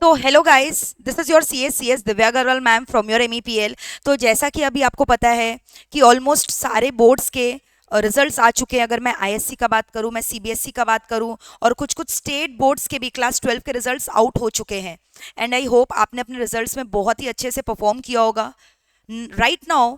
तो hello guys, this is your C S Divya Agarwal ma'am from your MEPL। तो जैसा कि अभी आपको पता है कि ऑलमोस्ट सारे बोर्ड्स के रिजल्ट्स आ चुके हैं। अगर मैं ISC का बात करूं, मैं CBSE का बात करूं, और कुछ कुछ स्टेट बोर्ड्स के भी क्लास 12 के रिजल्ट्स आउट हो चुके हैं। एंड आई होप आपने अपने रिजल्ट्स में बहुत ही अच्छे से परफॉर्म किया होगा। राइट नाउ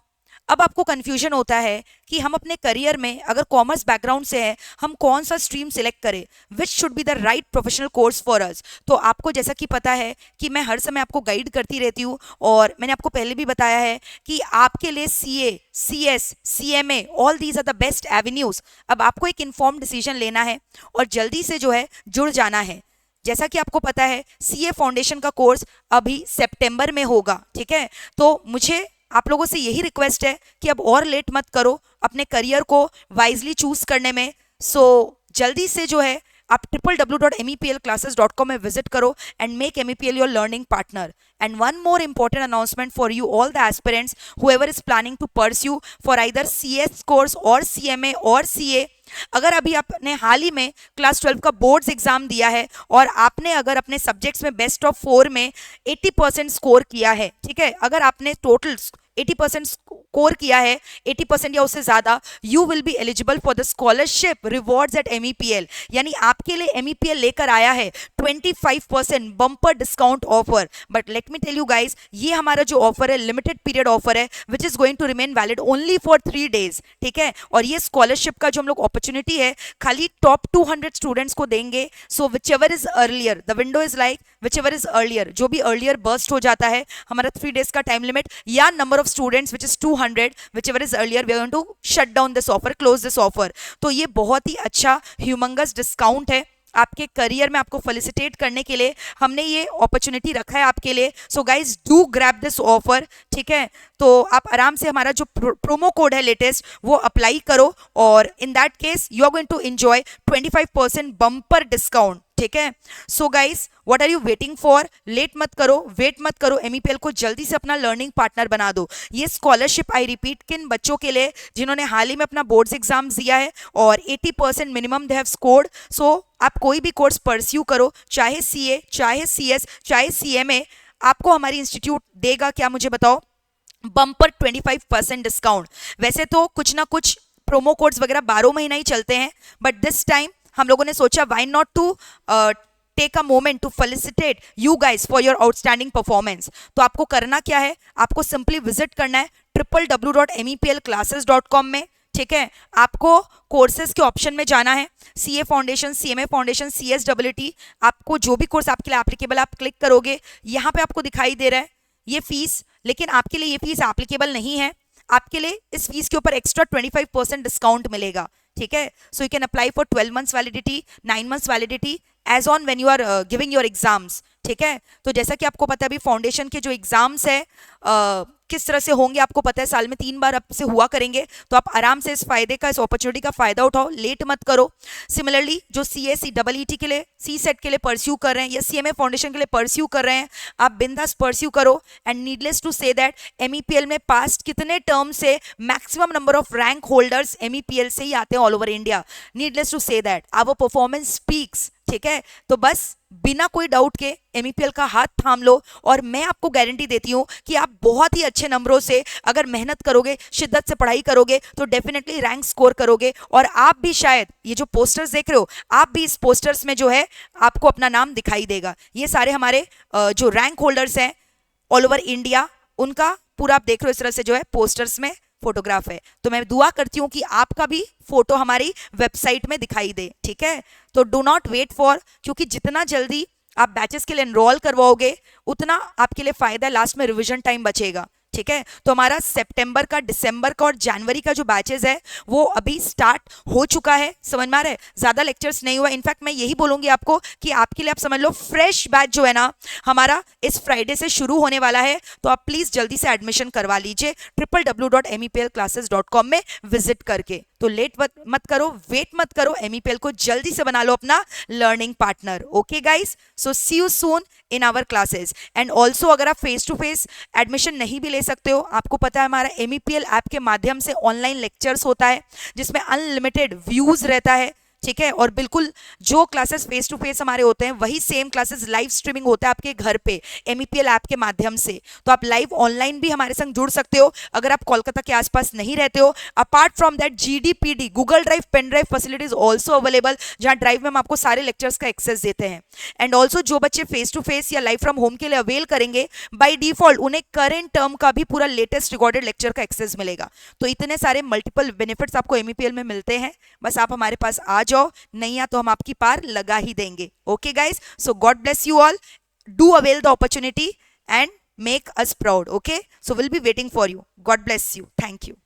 अब आपको कंफ्यूजन होता है कि हम अपने करियर में अगर कॉमर्स बैकग्राउंड से हैं, हम कौन सा स्ट्रीम सिलेक्ट करें, which should be the right professional course for us. तो आपको जैसा कि पता है कि मैं हर समय आपको गाइड करती रहती हूँ, और मैंने आपको पहले भी बताया है कि आपके लिए CS, CMA, all these are the best avenues. अब आपको एक इन्फॉर्म डिसीजन लेना है और जल्दी से जो है जुड़ जाना है। जैसा कि आपको पता है CA फाउंडेशन का कोर्स अभी सितंबर में होगा, ठीक है। तो मुझे आप लोगों से यही रिक्वेस्ट है कि अब और लेट मत करो अपने करियर को वाइजली चूज करने में। सो जल्दी से जो है आप www.meplclasses.com में विजिट करो and make MEPL your learning partner. And one more important announcement for you all the aspirants, whoever is planning to pursue for either CS course or CMA or CA। अगर अभी आपने हाल ही में class 12 का boards exam दिया है और आपने अगर अपने सब्जेक्ट्स में बेस्ट ऑफ 4 में 80% स्कोर किया है, ठीक है, अगर आपने टोटल 80% स्कोर किया है, 80% या उससे ज्यादा, you will be eligible for the scholarship rewards at MEPL। यानी आपके लिए MEPL लेकर आया है 25% bumper discount offer. But let me tell you guys, ये हमारा जो ऑफर है लिमिटेड पीरियड ऑफर है, which is going to remain valid only for 3 days, ठीक है। और ये स्कॉलरशिप का जो हम लोग अपॉर्चुनिटी है खाली टॉप 200 स्टूडेंट्स को देंगे। So whichever is earlier, the window is like whichever is earlier, जो भी अर्लियर बर्स्ट हो जाता है, हमारा 3 डेज का टाइम लिमिट या number of students which is 200, whichever is earlier, we are going to shut down this offer, close this offer. तो ये बहुत ही अच्छा ह्यूमंगस डिस्काउंट है आपके करियर में आपको फेलिसिटेट करने के लिए। हमने ये अपॉर्चुनिटी रखा है आपके लिए। So guys do grab this offer, ठीक है। तो आप आराम से हमारा जो प्रोमो कोड है लेटेस्ट वो अप्लाई करो, और in that case you are going to enjoy 25% bumper discount, ठीक है। So guys what are you waiting for, late मत करो, वेट मत करो, MEPL को जल्दी से अपना लर्निंग पार्टनर बना दो। ये स्कॉलरशिप आई रिपीट किन बच्चों के लिए जिन्होंने हाल ही में अपना बोर्ड्स एग्जाम दिया है और 80% मिनिमम दे हैव स्कोर्ड। सो आप कोई भी कोर्स परस्यू करो, चाहे CA, चाहे CS, चाहे CMA, आपको हमारी इंस्टीट्यूट देगा क्या, मुझे बताओ, बम्पर 25% डिस्काउंट। वैसे तो कुछ ना कुछ प्रोमो कोड्स वगैरह 12 महीना ही चलते हैं, बट दिस टाइम हम लोगों ने सोचा why not to take a moment to felicitate you guys for your outstanding performance. तो आपको करना क्या है, आपको सिंपली विजिट करना है www.meplclasses.com में, ठीक है। आपको कोर्सेज के ऑप्शन में जाना है, CA foundation, CMA foundation, CSWT, आपको जो भी कोर्स आपके लिए एप्लीकेबल आप क्लिक करोगे, यहाँ पे आपको दिखाई दे रहा है ये फीस, लेकिन आपके लिए ये फीस एप्लीकेबल नहीं है। आपके लिए इस फीस के ऊपर एक्स्ट्रा 25% डिस्काउंट मिलेगा, ठीक है। So you can apply for 12 months validity, 9 months validity as on when you are giving your exams, ठीक है। तो जैसा कि आपको पता है अभी फाउंडेशन के जो एग्जाम्स है किस तरह से होंगे, आपको पता है साल में 3 बार अब से हुआ करेंगे। तो आप आराम से इस फायदे का, इस अपॉर्चुनिटी का फायदा उठाओ, लेट मत करो। सिमिलरली जो CA-CEET के लिए, CSET के लिए परस्यू कर रहे हैं या CMA फाउंडेशन के लिए परस्यू कर रहे हैं, आप बिंदास परस्यू करो। And needless to say that MEPL में पास्ट कितने टर्म से maximum number of rank holders MEPL से ही आते हैं all over India. Needless to say that our performance speaks, ठीक है। तो बस बिना कोई डाउट के MEPL का हाथ थाम लो, और मैं आपको गारंटी देती हूं कि आप बहुत ही अच्छे नंबरों से अगर मेहनत करोगे, शिद्दत से पढ़ाई करोगे, तो डेफिनेटली रैंक स्कोर करोगे। और आप भी शायद ये जो पोस्टर्स देख रहे हो, आप भी इस पोस्टर्स में जो है आपको अपना नाम दिखाई देगा। ये सारे हमारे जो रैंक होल्डर्स हैं ऑल ओवर इंडिया, उनका पूरा आप देख रहे हो इस तरह से जो है पोस्टर्स में फोटोग्राफ है। तो मैं दुआ करती हूँ कि आपका भी फोटो हमारी वेबसाइट में दिखाई दे, ठीक है। तो डू नॉट वेट फॉर, क्योंकि जितना जल्दी आप बैचेस के लिए एनरोल करवाओगे उतना आपके लिए फायदा है, लास्ट में रिवीजन टाइम बचेगा, ठीक है। तो हमारा सितंबर का, दिसंबर का और जनवरी का जो बैचेस है वो अभी स्टार्ट हो चुका है। समझ में आ रहा है, ज्यादा लेक्चर्स नहीं हुआ। इनफैक्ट मैं यही बोलूंगी आपको कि आपके लिए आप समझ लो फ्रेश बैच जो है ना हमारा इस फ्राइडे से शुरू होने वाला है। तो आप प्लीज जल्दी से एडमिशन करवा लीजिए www.meplclasses.com में विजिट करके। तो लेट मत करो, वेट मत करो, MEPL को जल्दी से बना लो अपना learning partner. Okay guys, so see you soon in our classes. And also अगर आप फेस टू फेस एडमिशन नहीं भी ले सकते हो, आपको पता है हमारा MEPL ऐप के माध्यम से ऑनलाइन लेक्चर्स होता है जिसमें अनलिमिटेड व्यूज रहता है, ठीक है। और बिल्कुल जो क्लासेस फेस टू फेस हमारे होते हैं वही सेम क्लासेस लाइव स्ट्रीमिंग होता है आपके घर पे एमईपीएल ऐप के माध्यम से। तो आप लाइव ऑनलाइन भी हमारे संग जुड़ सकते हो अगर आप कोलकाता के आसपास नहीं रहते हो। अपार्ट फ्रॉम दैट जीडीपीडी Google drive pen drive facilities also available, जहां ड्राइव में हम आपको सारे लेक्चर्स का एक्सेस देते हैं। एंड ऑल्सो जो बच्चे फेस टू फेस या लाइव फ्रॉम होम के लिए अवेल करेंगे बाई डिफॉल्ट उन्हें करेंट टर्म का भी पूरा लेटेस्ट रिकॉर्डेड लेक्चर का एक्सेस मिलेगा। तो इतने सारे मल्टीपल बेनिफिट्स आपको एमईपीएल में मिलते हैं, बस आप हमारे पास आ जाओ, नहीं आ तो हम आपकी पार लगा ही देंगे। Okay guys, so God bless you all, do avail the opportunity and make us proud. Okay, so we'll be waiting for you. God bless you. Thank you.